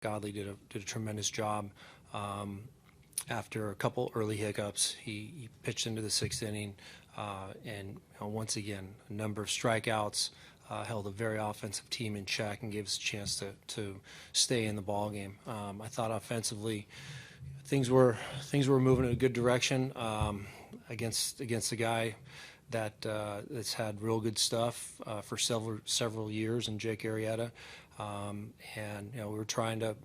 Godley did a tremendous job. After a couple early hiccups, he pitched into the sixth inning, and once again, a number of strikeouts, held a very offensive team in check and gave us a chance to stay in the ball game. I thought offensively, things were moving in a good direction against a guy that's had real good stuff for several years in Jake Arrieta. And we were trying to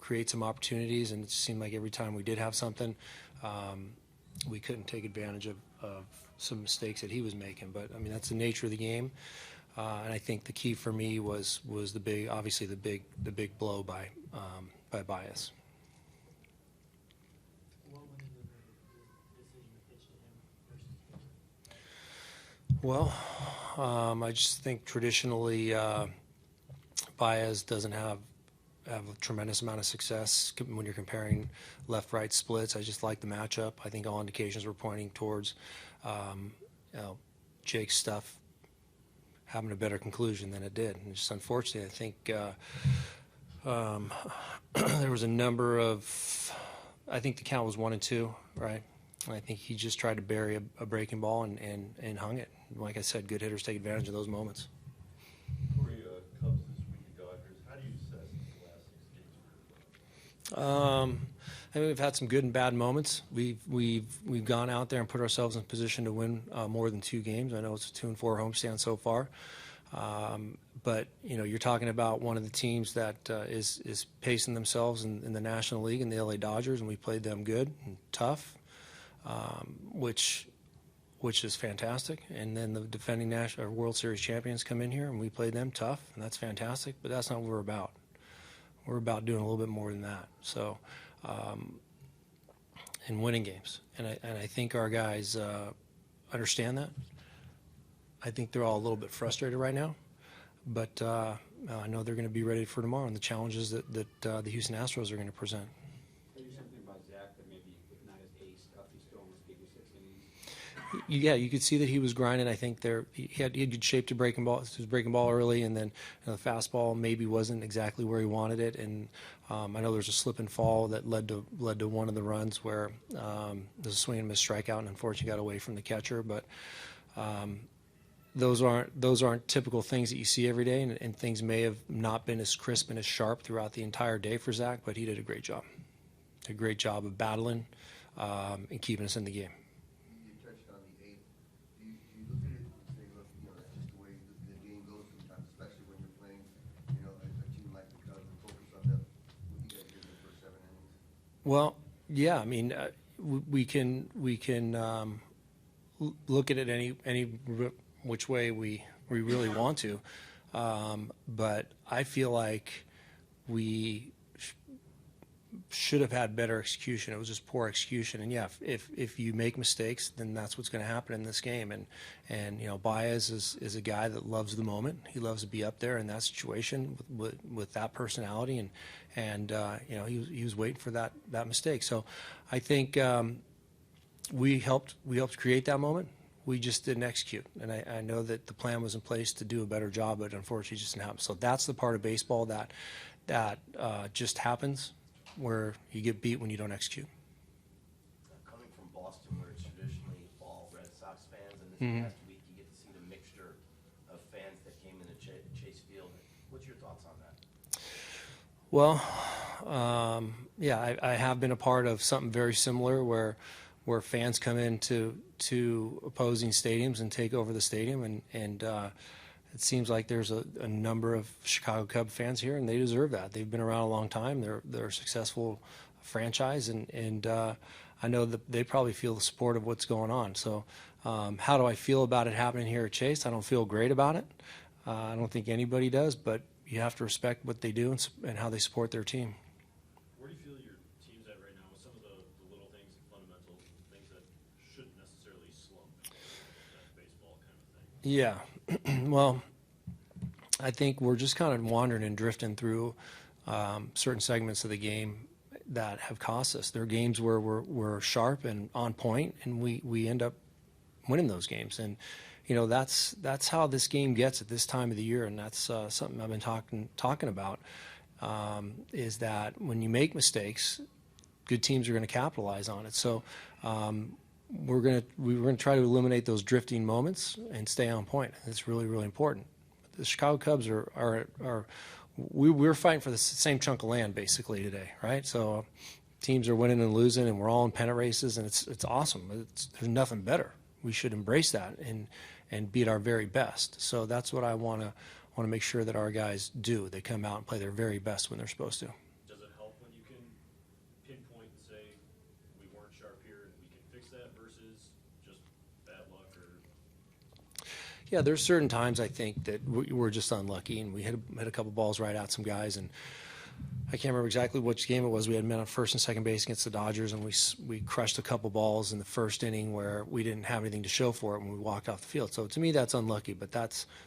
create some opportunities, and it seemed like every time we did have something, we couldn't take advantage of some mistakes that he was making. But I mean, that's the nature of the game, and I think the key for me was the big blow by Baez. Well, I just think traditionally Baez doesn't have a tremendous amount of success when you're comparing left-right splits. I just like the matchup. I think all indications were pointing towards Jake's stuff having a better conclusion than it did. And just unfortunately, I think there was a number of, I think the count was 1-2, right? I think he just tried to bury a breaking ball and hung it. Like I said, good hitters take advantage of those moments. Torey, Cubs this week, Dodgers. How do you assess the last 6 games? I mean, we've had some good and bad moments. We've gone out there and put ourselves in a position to win more than 2 games. I know it's a 2-4 homestand so far, but you're talking about one of the teams that is pacing themselves in the National League, in the LA Dodgers, and we played them good and tough. Which is fantastic. And then the defending World Series champions come in here, and we play them tough, and that's fantastic. But that's not what we're about. We're about doing a little bit more than that. So, and winning games. And I think our guys understand that. I think they're all a little bit frustrated right now, but I know they're going to be ready for tomorrow and the challenges that the Houston Astros are going to present. Yeah, you could see that he was grinding. I think he had good shape to breaking ball. He was breaking ball early, and then the fastball maybe wasn't exactly where he wanted it. And I know there was a slip and fall that led to one of the runs where there's a swing and miss strikeout, and unfortunately got away from the catcher. But those aren't typical things that you see every day, and things may have not been as crisp and as sharp throughout the entire day for Zach. But he did a great job. Did a great job of battling and keeping us in the game. Well, yeah. I mean, we can look at it any which way we really want to, but I feel like we should have had better execution. It was just poor execution. And yeah, if you make mistakes, then that's what's going to happen in this game. And Baez is a guy that loves the moment. He loves to be up there in that situation with that personality, and he was waiting for that mistake. So I think we helped create that moment. We just didn't execute, and I know that the plan was in place to do a better job, but unfortunately it just didn't happen. So that's the part of baseball that just happens, where you get beat when you don't execute. Coming from Boston, where it's traditionally all Red Sox fans, and this past week you get to see the mixture of fans that came into Chase Field. What's your thoughts on that? Well, yeah, I have been a part of something very similar where fans come into opposing stadiums and take over the stadium, and it seems like there's a number of Chicago Cub fans here, and they deserve that. They've been around a long time. They're a successful franchise, and I know that they probably feel the support of what's going on. So how do I feel about it happening here at Chase? I don't feel great about it. I don't think anybody does, but you have to respect what they do and how they support their team. Where do you feel your team's at right now with some of the little things and fundamentals, things that shouldn't necessarily slump that baseball kind of thing? Yeah. Well, I think we're just kind of wandering and drifting through certain segments of the game that have cost us. There are games where we're sharp and on point, and we end up winning those games. And that's how this game gets at this time of the year, and that's something I've been talking about. is that when you make mistakes, good teams are going to capitalize on it. So we're going to try to eliminate those drifting moments and stay on point. It's really, really important. The Chicago Cubs we're fighting for the same chunk of land basically today, right? So teams are winning and losing, and we're all in pennant races, and it's awesome. There's nothing better. We should embrace that and be at our very best. So that's what I want to make sure that our guys do. They come out and play their very best when they're supposed to. Does it help when you can pinpoint and say, we weren't sharp here and we can fix that, versus just bad luck? Or Yeah, there's certain times I think that we're just unlucky, and we hit a couple balls right at some guys, and I can't remember exactly which game it was. We had men on first and second base against the Dodgers, and we crushed a couple balls in the first inning where we didn't have anything to show for it when we walked off the field. So to me, that's unlucky, but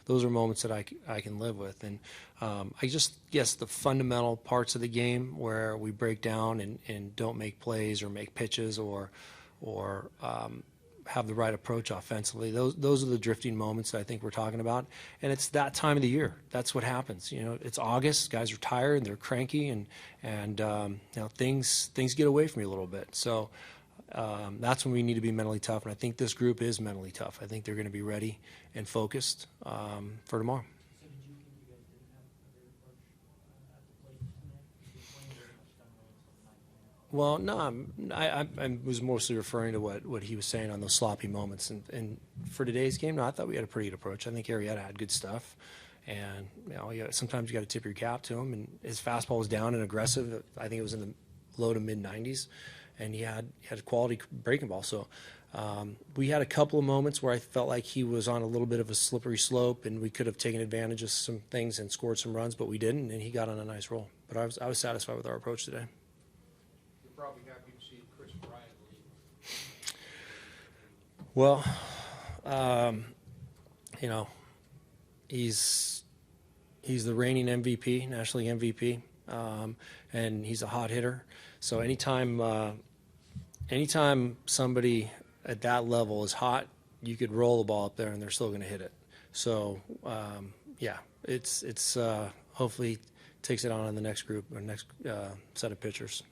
those are moments that I can live with. And I just guess the fundamental parts of the game where we break down and don't make plays or make pitches or have the right approach offensively. Those are the drifting moments that I think we're talking about, and it's that time of the year. That's what happens. It's August. Guys are tired and they're cranky, and things get away from you a little bit. So that's when we need to be mentally tough, and I think this group is mentally tough. I think they're going to be ready and focused for tomorrow. So did you think you guys didn't have a great approach at the plate tonight? You were playing very much down the lane until the ninth inning. Well, no, I was mostly referring to what he was saying on those sloppy moments. And for today's game, no, I thought we had a pretty good approach. I think Arrieta had good stuff. And, sometimes you got to tip your cap to him. And his fastball was down and aggressive. I think it was in the low to mid-90s. And he had a quality breaking ball. So we had a couple of moments where I felt like he was on a little bit of a slippery slope, and we could have taken advantage of some things and scored some runs, but we didn't, and he got on a nice roll. But I was satisfied with our approach today. You're probably happy to see Chris Bryant leave. Well, he's the reigning MVP, National League MVP, and he's a hot hitter. So anytime somebody at that level is hot, you could roll the ball up there and they're still going to hit it. So it's hopefully takes it on in the next group or next set of pitchers.